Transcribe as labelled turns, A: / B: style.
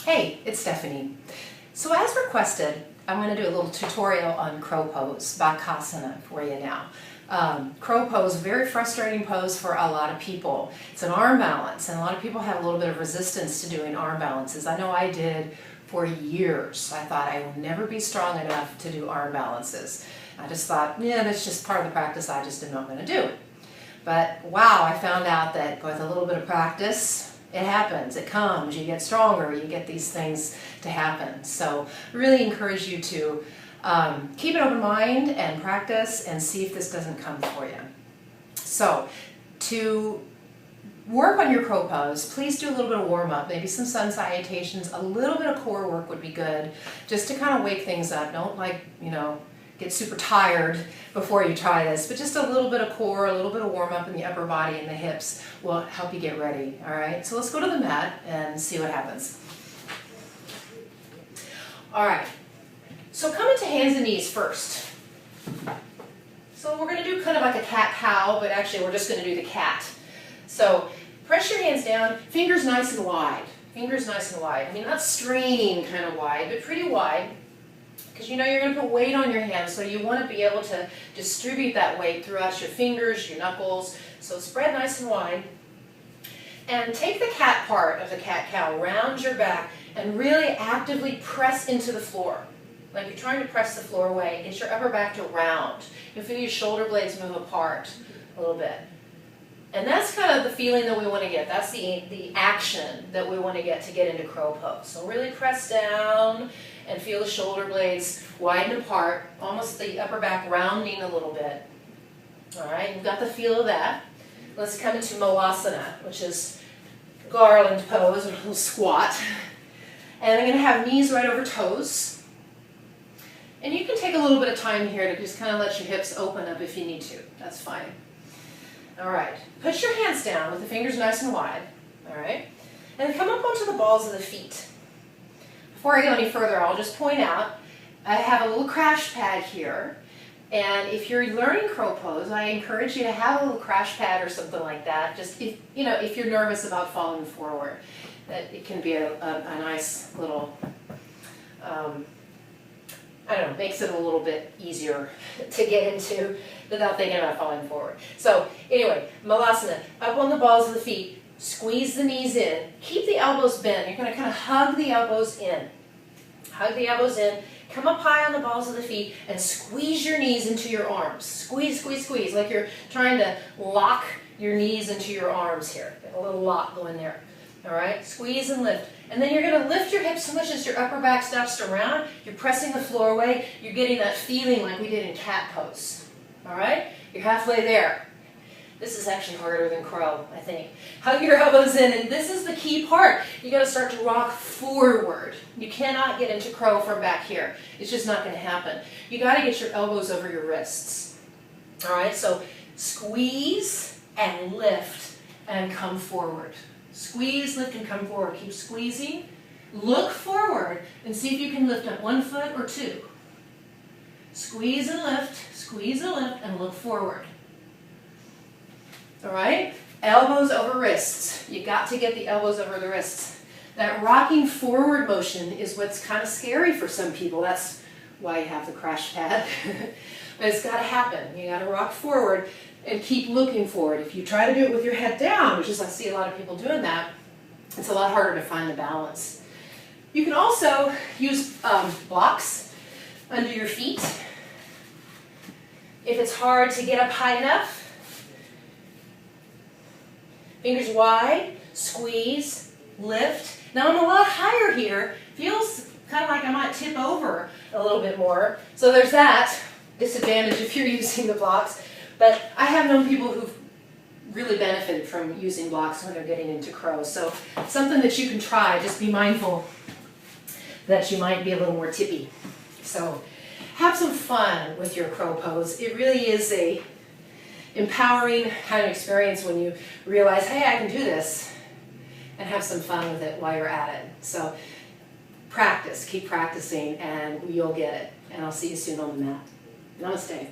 A: Hey, it's Stephanie. So as requested, I'm going to do a little tutorial on crow pose, Bakasana, for you now. Crow pose, very frustrating pose for a lot of people. It's an arm balance, and a lot of people have a little bit of resistance to doing arm balances. I know I did for years. I thought I would never be strong enough to do arm balances. I just thought, yeah, that's just part of the practice I just am not going to do. But wow, I found out that with a little bit of practice, it happens, it comes, you get stronger, you get these things to happen. So I really encourage you to keep an open mind and practice and see if this doesn't come for you. So to work on your crow pose, please do a little bit of warm up, maybe some sun salutations, a little bit of core work would be good, just to kind of wake things up. Don't get super tired before you try this, but just a little bit of core, a little bit of warm up in the upper body and the hips will help you get ready, all right? So let's go to the mat and see what happens. All right, so come into hands and knees first. So we're gonna do kind of like a cat-cow, but actually we're just gonna do the cat. So press your hands down, fingers nice and wide. Fingers nice and wide. I mean, not straining kind of wide, but pretty wide. Because you know you're going to put weight on your hands, so you want to be able to distribute that weight throughout your fingers, your knuckles. So spread nice and wide. And take the cat part of the cat-cow, round your back, and really actively press into the floor. Like you're trying to press the floor away. Get your upper back to round. You'll feel your shoulder blades move apart a little bit. And that's kind of the feeling that we want to get. That's the action that we want to get into crow pose. So really press down and feel the shoulder blades widen apart, almost the upper back rounding a little bit. All right, you've got the feel of that. Let's come into Bakasana, which is garland pose, or a little squat. And I'm going to have knees right over toes. And you can take a little bit of time here to just kind of let your hips open up if you need to. That's fine. All right, put your hands down with the fingers nice and wide. All right, and come up onto the balls of the feet. Before I go any further, I'll just point out, I have a little crash pad here, and if you're learning crow pose, I encourage you to have a little crash pad or something like that, just if you're nervous about falling forward. That it can be a nice little, I don't know, makes it a little bit easier to get into without thinking about falling forward. So anyway, Bakasana, up on the balls of the feet, squeeze the knees in, keep the elbows bent. You're going to kind of hug the elbows in. Hug the elbows in, come up high on the balls of the feet, and squeeze your knees into your arms. Squeeze, squeeze, squeeze, like you're trying to lock your knees into your arms here. Get a little lock going there. All right, squeeze and lift. And then you're going to lift your hips so much as your upper back stops to round. You're pressing the floor away. You're getting that feeling like we did in cat pose. All right, you're halfway there. This is actually harder than crow, I think. Hug your elbows in, and this is the key part. You got to start to rock forward. You cannot get into crow from back here. It's just not going to happen. You got to get your elbows over your wrists. All right, so squeeze and lift and come forward. Squeeze, lift, and come forward. Keep squeezing. Look forward and see if you can lift up 1 foot or 2. Squeeze and lift, and look forward. All right? Elbows over wrists. You got to get the elbows over the wrists. That rocking forward motion is what's kind of scary for some people. That's why you have the crash pad. But it's got to happen. You got to rock forward and keep looking forward. If you try to do it with your head down, which is I see a lot of people doing that, it's a lot harder to find the balance. You can also use blocks under your feet. If it's hard to get up high enough, fingers wide, squeeze, lift. Now I'm a lot higher here. Feels kind of like I might tip over a little bit more. So there's that disadvantage if you're using the blocks. But I have known people who've really benefited from using blocks when they're getting into crow. So something that you can try. Just be mindful that you might be a little more tippy. So have some fun with your crow pose. It really is a empowering kind of experience when you realize, hey, I can do this, and have some fun with it while you're at it. So practice, keep practicing, and you'll get it. And I'll see you soon on the mat. Namaste.